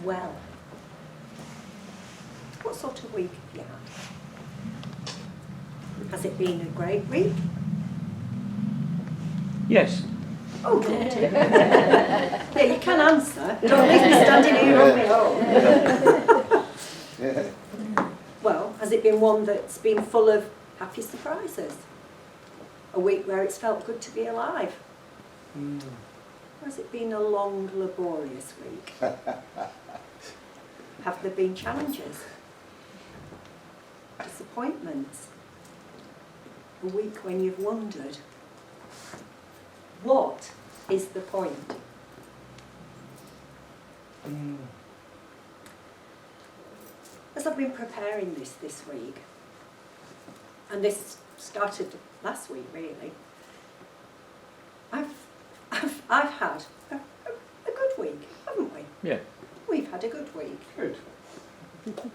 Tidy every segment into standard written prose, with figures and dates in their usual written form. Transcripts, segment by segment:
Well, what sort of week have you had? Has it been a great week? Yes. Oh, good. Yeah, you can answer. Don't leave me standing here on my own. Well, has it been one that's been full of happy surprises? A week where it's felt good to be alive? Or has it been a long, laborious week? Have there been challenges? Disappointments? A week when you've wondered, what is the point? As I've been preparing this week, and this started last week really, I've had a good week, haven't we? Yeah. We've had a good week. Good.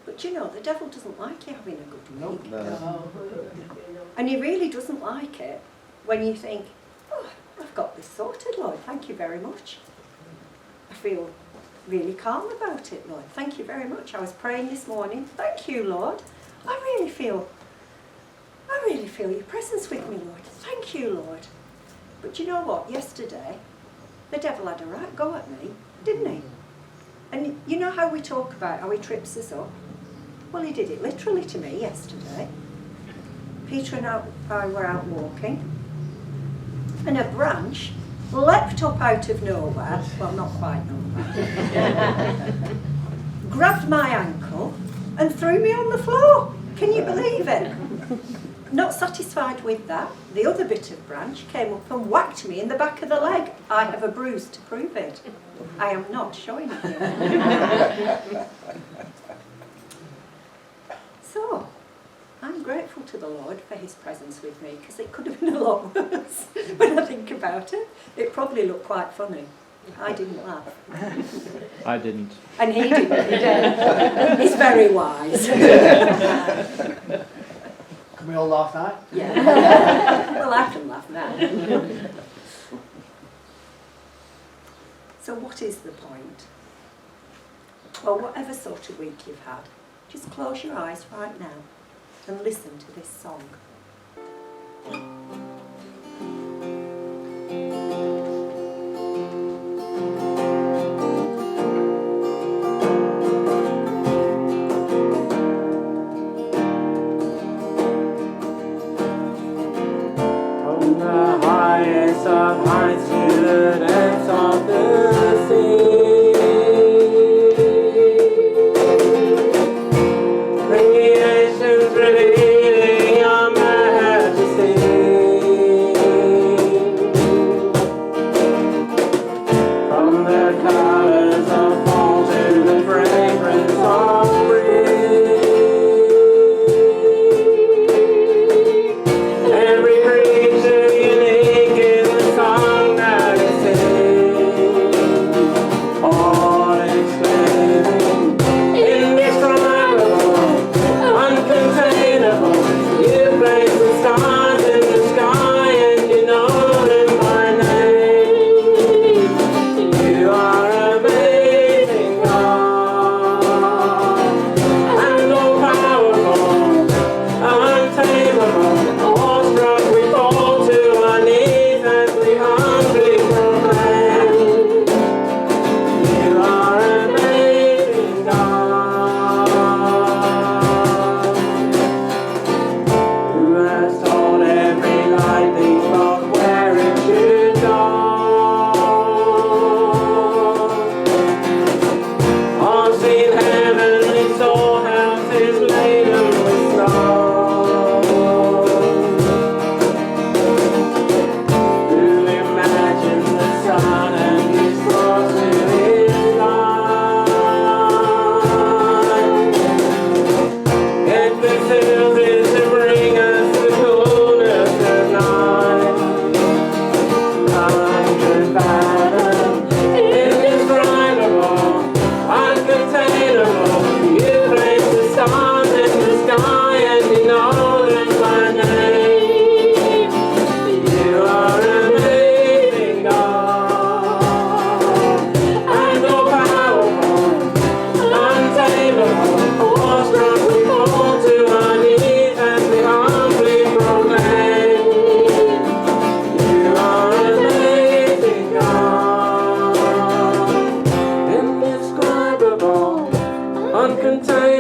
But you know, the devil doesn't like you having a good week. No. And he really doesn't like it when you think, oh, I've got this sorted, Lord, thank you very much. I feel really calm about it, Lord. Thank you very much. I was praying this morning. Thank you, Lord. I really feel your presence with me, Lord. Thank you, Lord. But you know what? Yesterday, the devil had a right go at me, didn't he? And you know how we talk about how he trips us up? Well, he did it literally to me yesterday. Peter and I were out walking, and a branch leapt up out of nowhere, well, not quite nowhere, grabbed my ankle and threw me on the floor. Can you believe it? Not satisfied with that, the other bit of branch came up and whacked me in the back of the leg. I have a bruise to prove it. I am not showing it here. So, I'm grateful to the Lord for his presence with me, because it could have been a lot worse when I think about it. It probably looked quite funny. I didn't laugh. I didn't. And he didn't. He's very wise. Can we all laugh now? Yeah. Well, I can laugh now. So what is the point? Well, whatever sort of week you've had, just close your eyes right now and listen to this song. From the highest of heights to the depths of the sea, creation's revealing your majesty. From the colors of fall to the fragrance of breeze, every creature unique in the song that it sings, all exclaiming, indescribable, uncontainable. You place the stars in the sky and you know them by name. You are a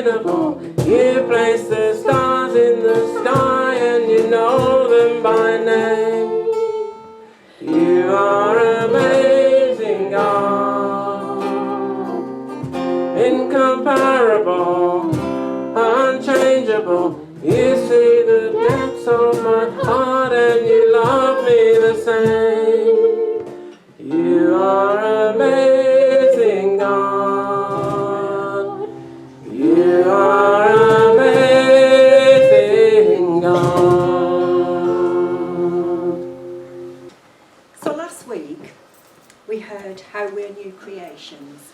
unexplainable. You place the stars in the sky and you know them by name. You are amazing, God, incomparable, unchangeable. You see the depths of my heart and you love me the same. You are amazing, God. You are amazing, God. So last week we heard how we're new creations,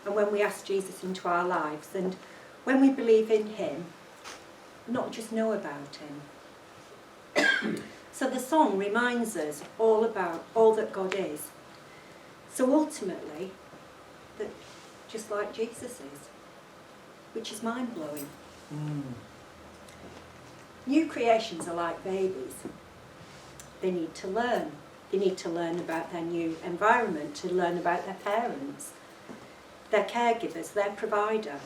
and when we ask Jesus into our lives, and when we believe in him, not just know about him. So the song reminds us all about all that God is. So ultimately, that just like Jesus is, which is mind-blowing. New creations are like babies. They need to learn. They need to learn about their new environment, to learn about their parents, their caregivers, their provider.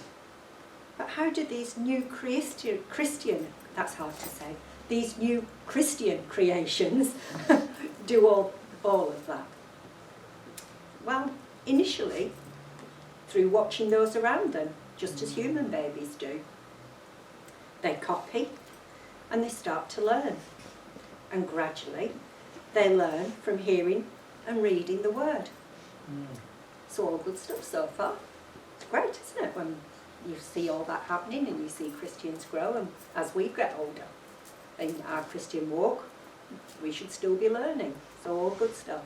But how do these new Christian, that's hard to say, these new Christian creations do all of that? Well, initially, through watching those around them, just as human babies do. They copy and they start to learn. And gradually, they learn from hearing and reading the word. So all good stuff so far. It's great, isn't it, when you see all that happening and you see Christians grow, and as we get older in our Christian walk, we should still be learning. So all good stuff.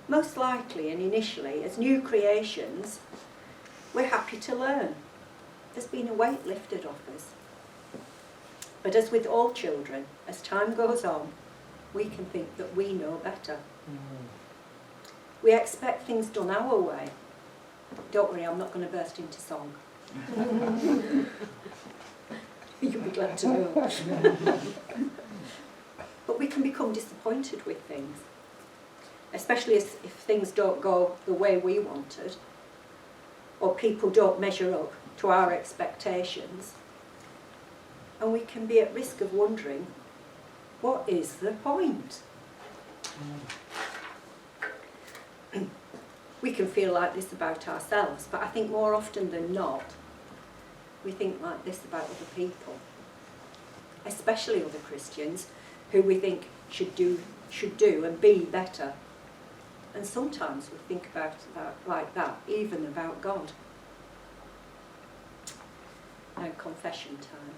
Most likely and initially, as new creations, we're happy to learn. There's been a weight lifted off us. But as with all children, as time goes on, we can think that we know better. We expect things done our way. Don't worry, I'm not going to burst into song. You'll be glad to know. But we can become disappointed with things, especially if things don't go the way we wanted, or people don't measure up to our expectations. And we can be at risk of wondering, what is the point? We can feel like this about ourselves, but I think more often than not, we think like this about other people, especially other Christians who we think should do and be better. And sometimes we think about that like that, even about God. Now, confession time.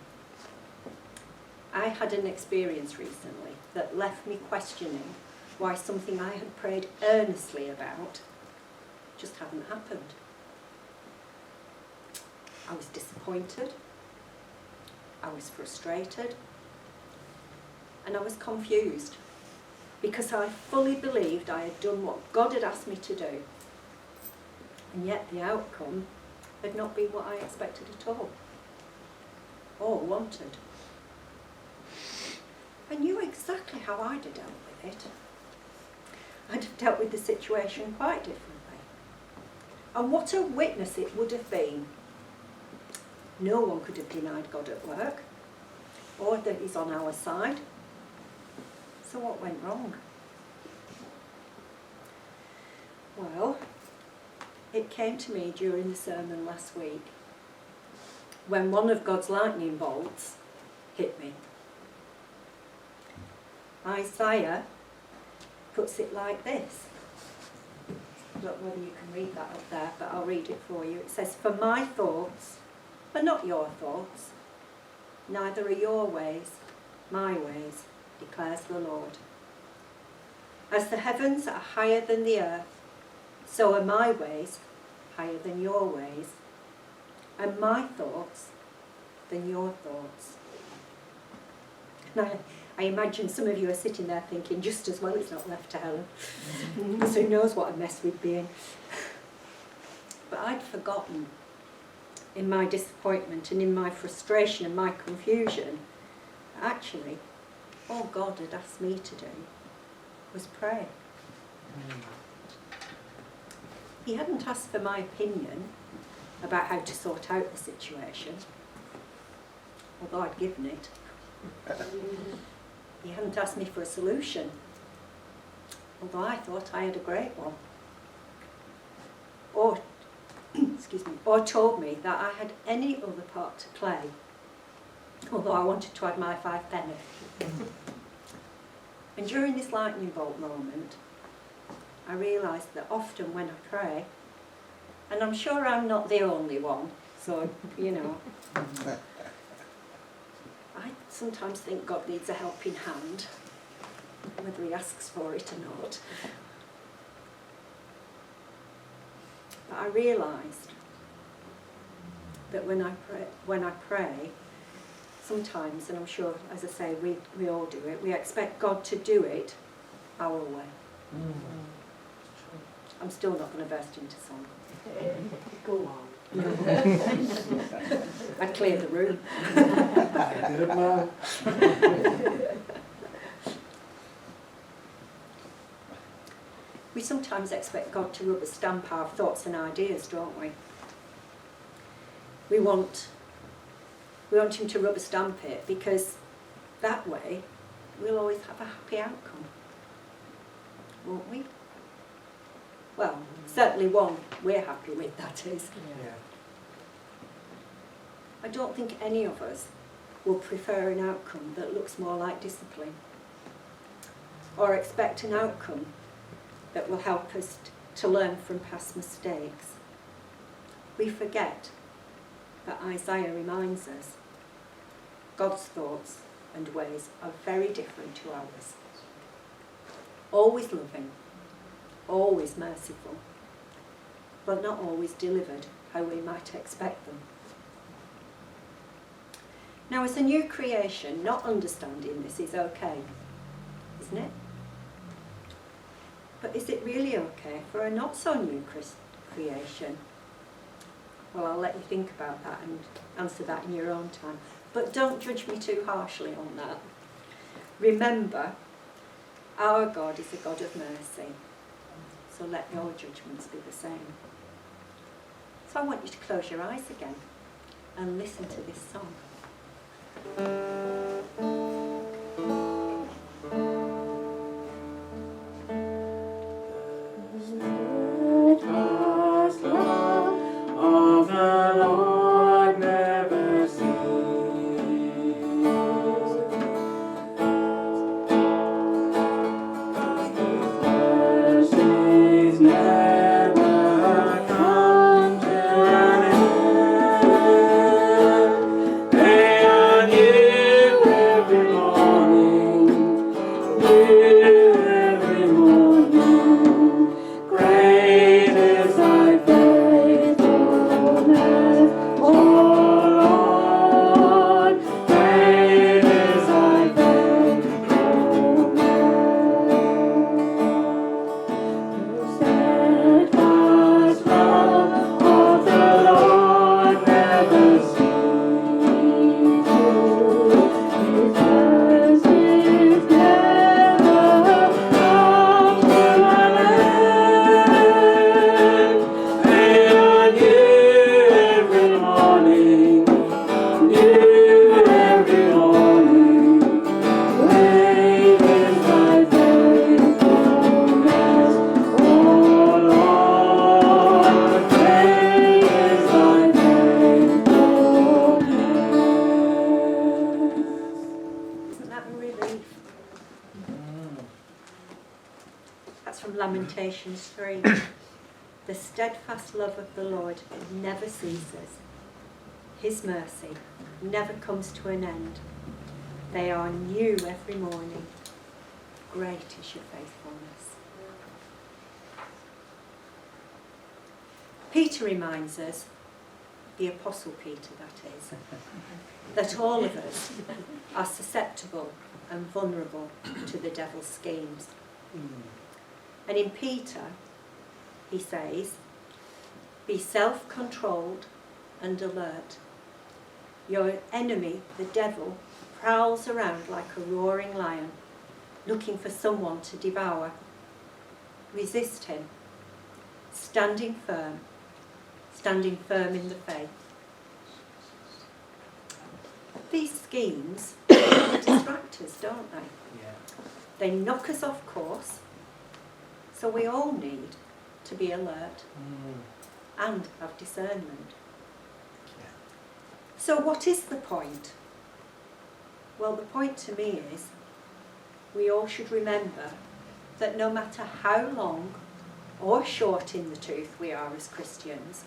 I had an experience recently that left me questioning why something I had prayed earnestly about just hadn't happened. I was disappointed, I was frustrated, and I was confused because I fully believed I had done what God had asked me to do, and yet the outcome had not been what I expected at all, or wanted. I knew exactly how I'd have dealt with it. I'd have dealt with the situation quite differently. And what a witness it would have been. No one could have denied God at work, or that he's on our side. So what went wrong? Well, it came to me during the sermon last week, when one of God's lightning bolts hit me. Isaiah puts it like this. I don't know whether you can read that up there, but I'll read it for you. It says, "For my thoughts are not your thoughts, neither are your ways my ways, declares the Lord. As the heavens are higher than the earth, so are my ways higher than your ways, and my thoughts than your thoughts." Now, I imagine some of you are sitting there thinking, just as well it's not left to Helen, because who knows what a mess we'd be in. But I'd forgotten, in my disappointment and in my frustration and my confusion, actually, all God had asked me to do was pray. He hadn't asked for my opinion. about how to sort out the situation, although I'd given it. He hadn't asked me for a solution, although I thought I had a great one. Or, excuse me, or told me that I had any other part to play, although I wanted to add my 5 penny. And during this lightning bolt moment, I realised that often when I pray, and I'm sure I'm not the only one, so, you know, I sometimes think God needs a helping hand, whether he asks for it or not. But I realised that when I pray, sometimes, and I'm sure, as I say, we all do it, we expect God to do it our way. I'm still not going to burst into song. Go on. I cleared the room. Good man. We sometimes expect God to rubber stamp our thoughts and ideas, don't we? We want him to rubber stamp it, because that way we'll always have a happy outcome, won't we? Well, certainly one we're happy with, that is. Yeah. I don't think any of us will prefer an outcome that looks more like discipline, or expect an outcome that will help us to learn from past mistakes. We forget that Isaiah reminds us God's thoughts and ways are very different to ours. Always loving, always merciful, but not always delivered how we might expect them. Now, as a new creation, not understanding this is okay, isn't it? But is it really okay for a not so new creation? Well, I'll let you think about that and answer that in your own time. But don't judge me too harshly on that. Remember, our God is a God of mercy. So let your judgments be the same. So I want you to close your eyes again and listen to this song. Steadfast love of the Lord never ceases. His mercies never come to an end. They are new every morning, new every morning. Great is thy faithfulness, O Lord. Great is thy faithfulness. The steadfast love of the Lord never ceases. His mercies never come to an end. They are new every morning, new every morning. Great is thy faithfulness, O Lord. Great is thy faithfulness. Isn't that a relief? That's from Lamentations 3. The steadfast love of the Lord never ceases. His mercy never comes to an end. They are new every morning. Great is your faithfulness. Peter reminds us, the Apostle Peter that is, that all of us are susceptible and vulnerable to the devil's schemes. And in Peter, he says, be self-controlled and alert. Your enemy, the devil, prowls around like a roaring lion, looking for someone to devour. Resist him, standing firm, standing firm in the faith. These schemes distract us, don't they? Yeah. They knock us off course, so we all need to be alert and have discernment. Yeah. So what is the point? Well, the point to me is we all should remember that no matter how long or short in the tooth we are as Christians,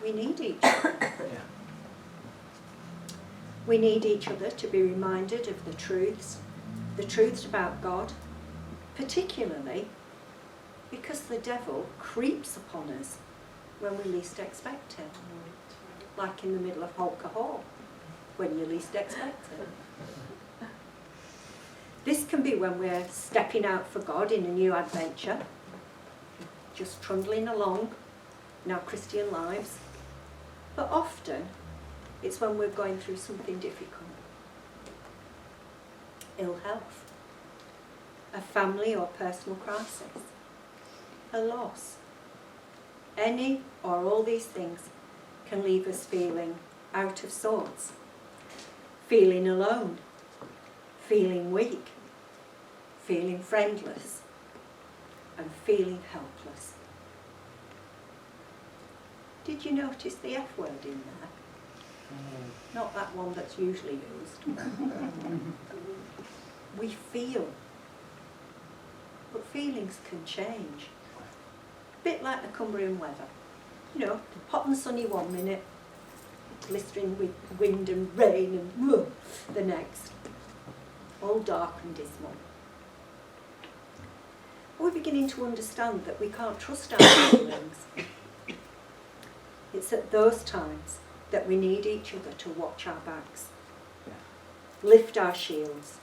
we need each other. Yeah. We need each other to be reminded of the truths about God, particularly because the devil creeps upon us when we least expect it, like in the middle of Holker Hall, when you least expect it. This can be when we're stepping out for God in a new adventure, just trundling along in our Christian lives, but often it's when we're going through something difficult. Ill health, a family or personal crisis, a loss. Any or all these things can leave us feeling out of sorts, feeling alone, feeling weak, feeling friendless, and feeling helpless. Did you notice the F word in there? Not that one that's usually used. We feel, but feelings can change. A bit like the Cumbrian weather. You know, hot and sunny one minute, blistering with wind and rain and the next. All dark and dismal. We're beginning to understand that we can't trust our feelings. It's at those times that we need each other to watch our backs, lift our shields,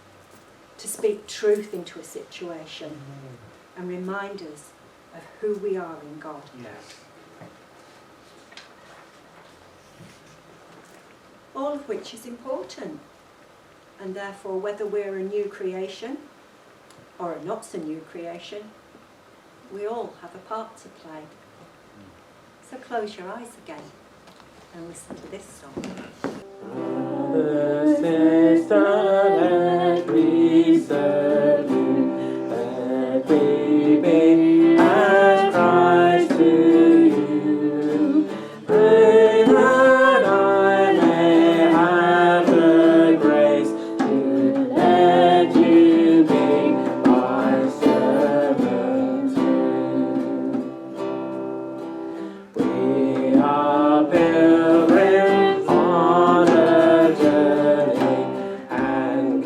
to speak truth into a situation and remind us of who we are in God. Yes. All of which is important, and therefore whether we're a new creation or a not so new creation, we all have a part to play. So close your eyes again and listen to this song. Brother, sister, let me serve you, let me be as Christ to you. Pray that I may have the grace to let you be my servant too. We are pilgrims on a journey, and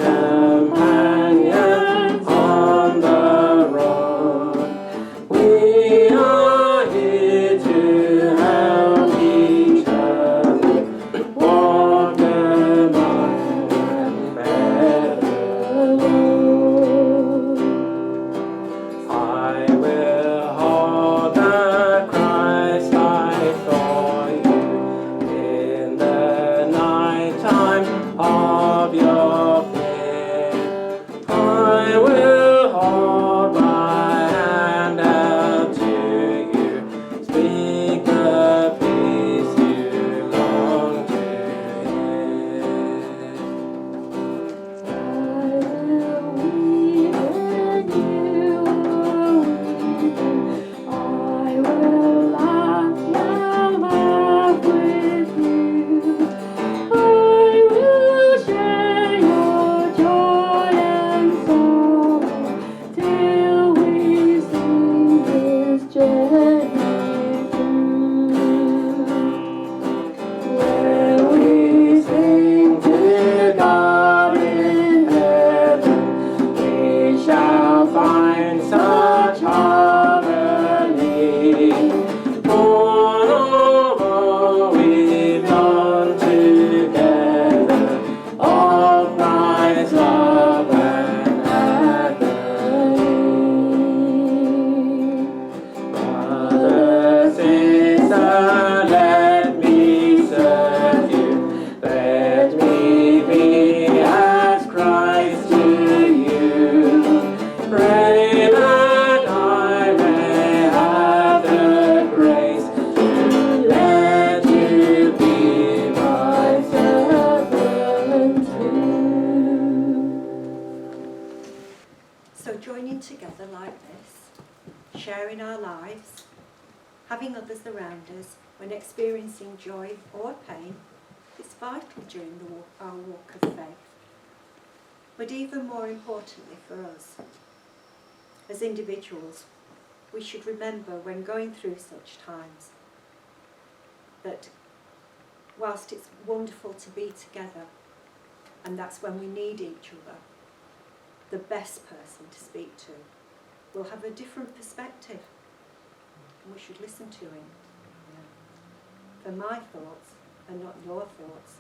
Having others around us when experiencing joy or pain is vital during our walk of faith. But even more importantly for us, as individuals, we should remember when going through such times that whilst it's wonderful to be together, and that's when we need each other, the best person to speak to will have a different perspective, and we should listen to him. For my thoughts are not your thoughts,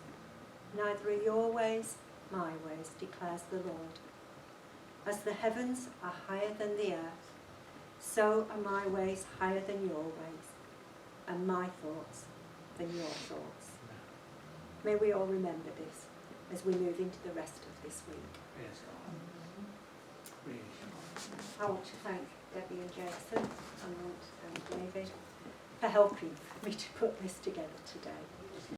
neither are your ways my ways, declares the Lord. As the heavens are higher than the earth, so are my ways higher than your ways, and my thoughts than your thoughts. May we all remember this as we move into the rest of this week. Praise God. Praise God. I want to thank Debbie and Jason, and I want to thank David for helping me to put this together today.